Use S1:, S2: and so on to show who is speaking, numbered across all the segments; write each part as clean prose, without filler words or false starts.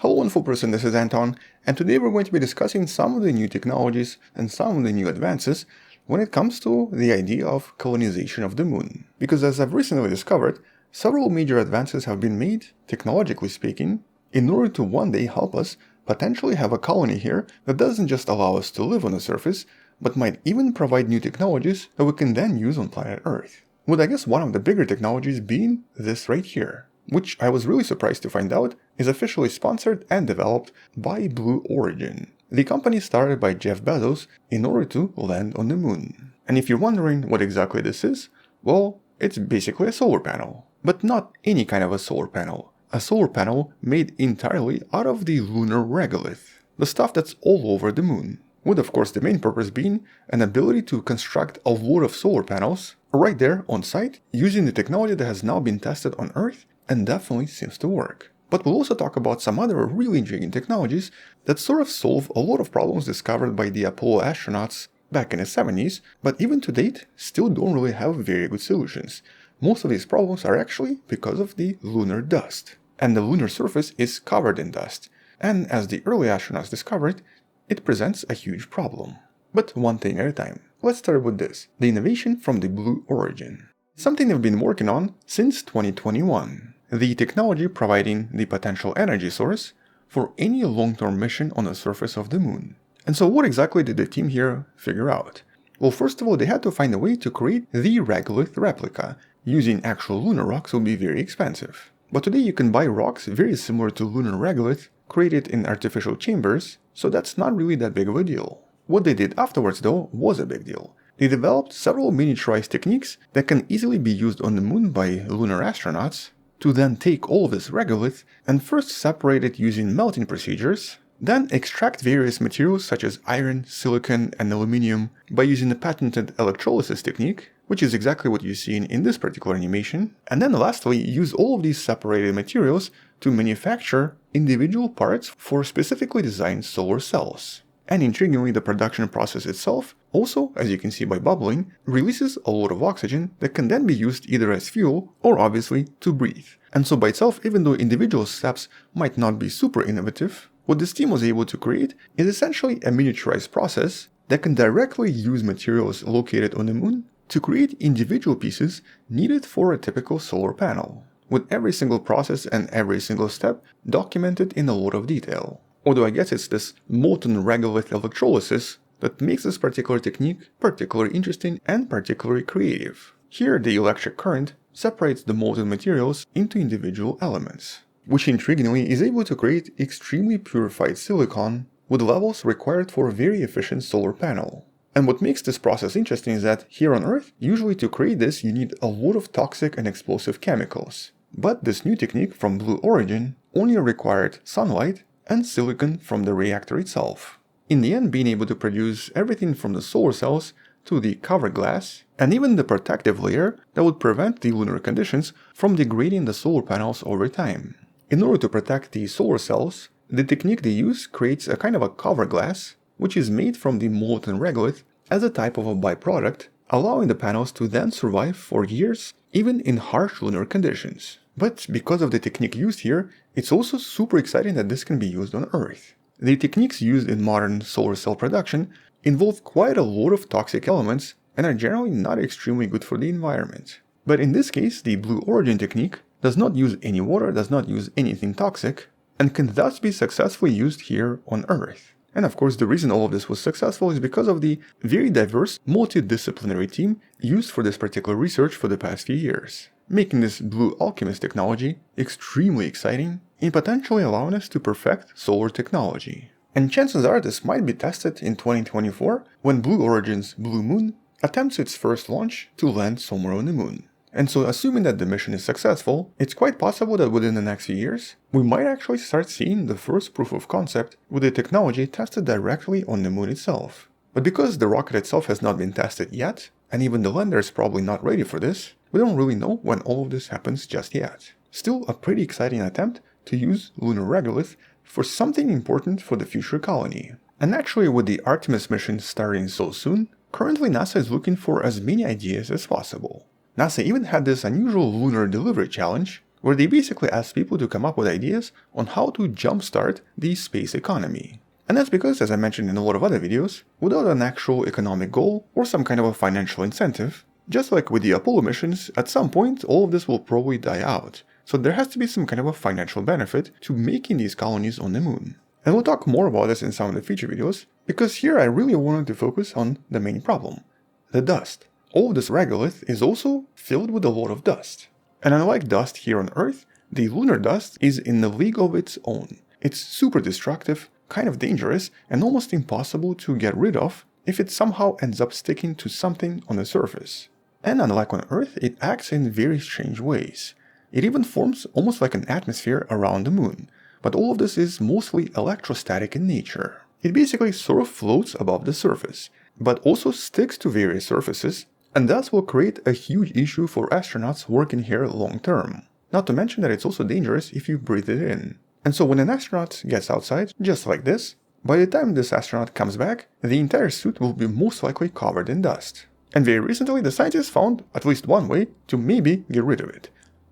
S1: Hello wonderful person, this is Anton, and today we're going to be discussing some of the new technologies and some of the new advances when it comes to the idea of colonization of the moon. Because as I've recently discovered, several major advances have been made, technologically speaking, in order to one day help us potentially have a colony here that doesn't just allow us to live on the surface, but might even provide new technologies that we can then use on planet Earth. With I guess one of the bigger technologies being this right here, which I was really surprised to find out is officially sponsored and developed by Blue Origin, the company started by Jeff Bezos in order to land on the moon. And if you're wondering what exactly this is, well, it's basically a solar panel. But not any kind of a solar panel. A solar panel made entirely out of the lunar regolith, the stuff that's all over the moon. With of course the main purpose being an ability to construct a lot of solar panels right there on site using the technology that has now been tested on Earth and definitely seems to work. But we'll also talk about some other really intriguing technologies that sort of solve a lot of problems discovered by the Apollo astronauts back in the 70s, but even to date still don't really have very good solutions. Most of these problems are actually because of the lunar dust. And the lunar surface is covered in dust, and as the early astronauts discovered, it presents a huge problem. But one thing at a time. Let's start with this, the innovation from the Blue Origin. Something they've been working on since 2021. The technology providing the potential energy source for any long-term mission on the surface of the moon. And so what exactly did the team here figure out? Well, first of all, they had to find a way to create the regolith replica. Using actual lunar rocks would be very expensive. But today you can buy rocks very similar to lunar regolith, created in artificial chambers, so that's not really that big of a deal. What they did afterwards though was a big deal. They developed several miniaturized techniques that can easily be used on the moon by lunar astronauts to then take all of this regolith and first separate it using melting procedures, then extract various materials such as iron, silicon, and aluminium by using the patented electrolysis technique, which is exactly what you're seeing in this particular animation, and then lastly use all of these separated materials to manufacture individual parts for specifically designed solar cells. And intriguingly, the production process itself also, as you can see by bubbling, releases a lot of oxygen that can then be used either as fuel or obviously to breathe. And so by itself, even though individual steps might not be super innovative, what this team was able to create is essentially a miniaturized process that can directly use materials located on the moon to create individual pieces needed for a typical solar panel, with every single process and every single step documented in a lot of detail. Although I guess it's this molten regolith electrolysis that makes this particular technique particularly interesting and particularly creative. Here the electric current separates the molten materials into individual elements, which intriguingly is able to create extremely purified silicon with levels required for a very efficient solar panel. And what makes this process interesting is that here on Earth, usually to create this you need a lot of toxic and explosive chemicals. But this new technique from Blue Origin only required sunlight and silicon from the reactor itself. In the end, being able to produce everything from the solar cells to the cover glass and even the protective layer that would prevent the lunar conditions from degrading the solar panels over time. In order to protect the solar cells, the technique they use creates a kind of a cover glass which is made from the molten regolith as a type of a byproduct, allowing the panels to then survive for years even in harsh lunar conditions. But because of the technique used here, it's also super exciting that this can be used on Earth. The techniques used in modern solar cell production involve quite a lot of toxic elements and are generally not extremely good for the environment. But in this case, the Blue Origin technique does not use any water, does not use anything toxic, and can thus be successfully used here on Earth. And of course, the reason all of this was successful is because of the very diverse, multidisciplinary team used for this particular research for the past few years, making this Blue Alchemist technology extremely exciting and potentially allowing us to perfect solar technology. And chances are this might be tested in 2024 when Blue Origin's Blue Moon attempts its first launch to land somewhere on the moon. And so assuming that the mission is successful, it's quite possible that within the next few years, we might actually start seeing the first proof of concept with the technology tested directly on the moon itself. But because the rocket itself has not been tested yet, and even the lander is probably not ready for this, we don't really know when all of this happens just yet. Still a pretty exciting attempt to use lunar regolith for something important for the future colony. And naturally, with the Artemis mission starting so soon, currently NASA is looking for as many ideas as possible. NASA even had this unusual lunar delivery challenge, where they basically asked people to come up with ideas on how to jumpstart the space economy. And that's because, as I mentioned in a lot of other videos, without an actual economic goal or some kind of a financial incentive, just like with the Apollo missions, at some point all of this will probably die out. So there has to be some kind of a financial benefit to making these colonies on the moon. And we'll talk more about this in some of the future videos, because here I really wanted to focus on the main problem, the dust. All of this regolith is also filled with a lot of dust. And unlike dust here on Earth, the lunar dust is in a league of its own. It's super destructive, kind of dangerous, and almost impossible to get rid of if it somehow ends up sticking to something on the surface. And unlike on Earth, it acts in very strange ways. It even forms almost like an atmosphere around the moon, but all of this is mostly electrostatic in nature. It basically sort of floats above the surface, but also sticks to various surfaces, and thus will create a huge issue for astronauts working here long term. Not to mention that it's also dangerous if you breathe it in. And so when an astronaut gets outside, just like this, by the time this astronaut comes back, the entire suit will be most likely covered in dust. And very recently the scientists found at least one way to maybe get rid of it.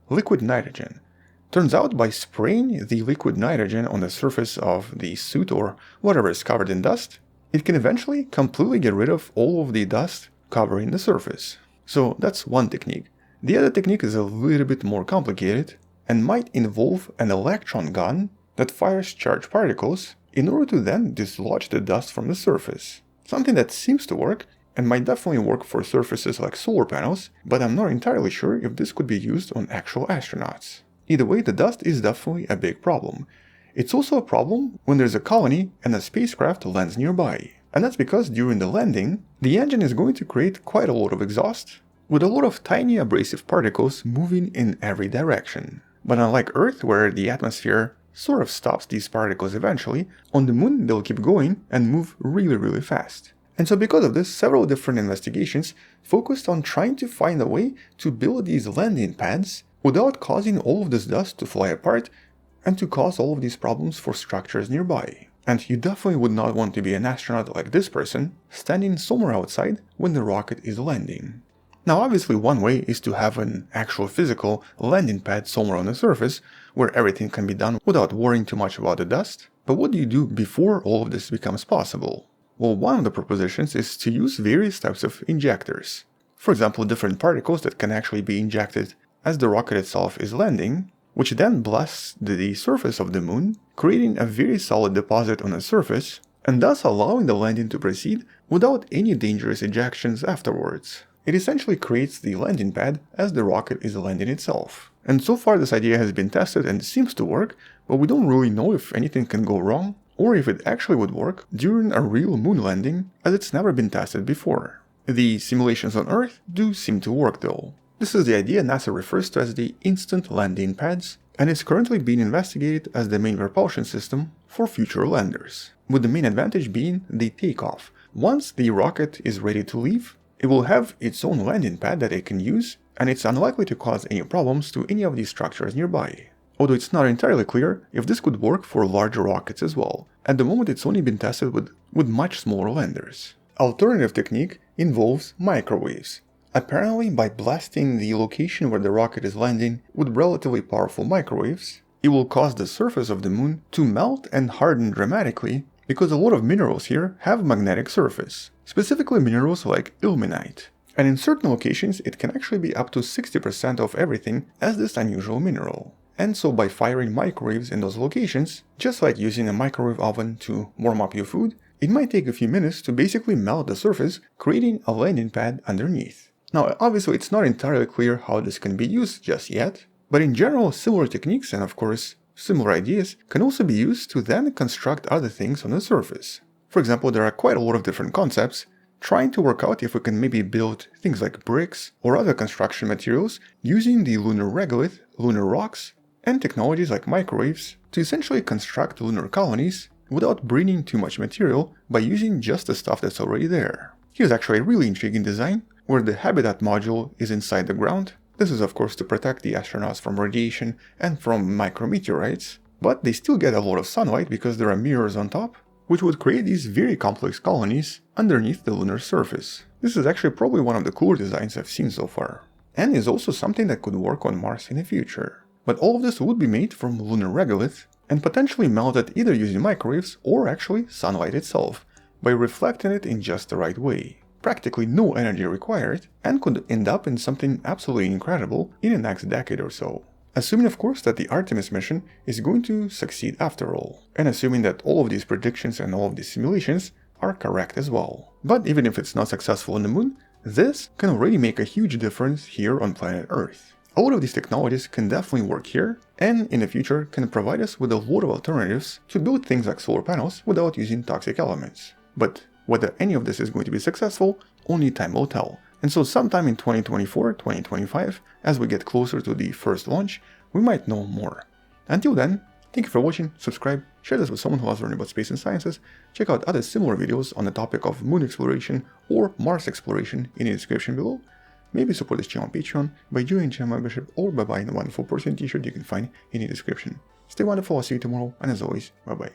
S1: Liquid nitrogen. Turns out by spraying the liquid nitrogen on the surface of the suit or whatever is covered in dust, it can eventually completely get rid of all of the dust covering the surface. So that's one technique. The other technique is a little bit more complicated and might involve an electron gun that fires charged particles in order to then dislodge the dust from the surface. Something that seems to work and might definitely work for surfaces like solar panels, but I'm not entirely sure if this could be used on actual astronauts. Either way, the dust is definitely a big problem. It's also a problem when there's a colony and a spacecraft lands nearby. And that's because during the landing, the engine is going to create quite a lot of exhaust, with a lot of tiny abrasive particles moving in every direction. But unlike Earth, where the atmosphere sort of stops these particles eventually, on the moon they'll keep going and move really fast. And so because of this, several different investigations focused on trying to find a way to build these landing pads without causing all of this dust to fly apart and to cause all of these problems for structures nearby. And you definitely would not want to be an astronaut like this person, standing somewhere outside when the rocket is landing. Now obviously one way is to have an actual physical landing pad somewhere on the surface, where everything can be done without worrying too much about the dust. But what do you do before all of this becomes possible? Well, one of the propositions is to use various types of injectors. For example, different particles that can actually be injected as the rocket itself is landing, which then blasts the surface of the moon, creating a very solid deposit on the surface, and thus allowing the landing to proceed without any dangerous ejections afterwards. It essentially creates the landing pad as the rocket is landing itself. And so far this idea has been tested and seems to work, but we don't really know if anything can go wrong, or if it actually would work during a real moon landing, as it's never been tested before. The simulations on Earth do seem to work though. This is the idea NASA refers to as the instant landing pads, and is currently being investigated as the main propulsion system for future landers, with the main advantage being the takeoff. Once the rocket is ready to leave, it will have its own landing pad that it can use, and it's unlikely to cause any problems to any of these structures nearby. Although it's not entirely clear if this could work for larger rockets as well. At the moment it's only been tested with much smaller landers. Alternative technique involves microwaves. Apparently, by blasting the location where the rocket is landing with relatively powerful microwaves, it will cause the surface of the moon to melt and harden dramatically, because a lot of minerals here have magnetic surface, specifically minerals like ilmenite. And in certain locations it can actually be up to 60% of everything as this unusual mineral. And so by firing microwaves in those locations, just like using a microwave oven to warm up your food, it might take a few minutes to basically melt the surface, creating a landing pad underneath. Now obviously it's not entirely clear how this can be used just yet, but in general similar techniques and of course similar ideas can also be used to then construct other things on the surface. For example, there are quite a lot of different concepts trying to work out if we can maybe build things like bricks or other construction materials using the lunar regolith, lunar rocks, and technologies like microwaves to essentially construct lunar colonies without bringing too much material by using just the stuff that's already there. Here's actually a really intriguing design where the habitat module is inside the ground. This is of course to protect the astronauts from radiation and from micrometeorites, but they still get a lot of sunlight because there are mirrors on top, which would create these very complex colonies underneath the lunar surface. This is actually probably one of the cooler designs I've seen so far, and is also something that could work on Mars in the future. But all of this would be made from lunar regolith and potentially melted either using microwaves or actually sunlight itself, by reflecting it in just the right way. Practically no energy required, and could end up in something absolutely incredible in the next decade or so. Assuming of course that the Artemis mission is going to succeed after all, and assuming that all of these predictions and all of these simulations are correct as well. But even if it's not successful on the moon, this can already make a huge difference here on planet Earth. A lot of these technologies can definitely work here, and in the future can provide us with a lot of alternatives to build things like solar panels without using toxic elements. But whether any of this is going to be successful, only time will tell. And so sometime in 2024, 2025, as we get closer to the first launch, we might know more. Until then, thank you for watching, subscribe, share this with someone who loves learning about space and sciences, check out other similar videos on the topic of moon exploration or Mars exploration in the description below. Maybe support this channel on Patreon by joining channel membership or by buying the wonderful person t-shirt you can find in the description. Stay wonderful, I'll see you tomorrow, and as always, bye bye.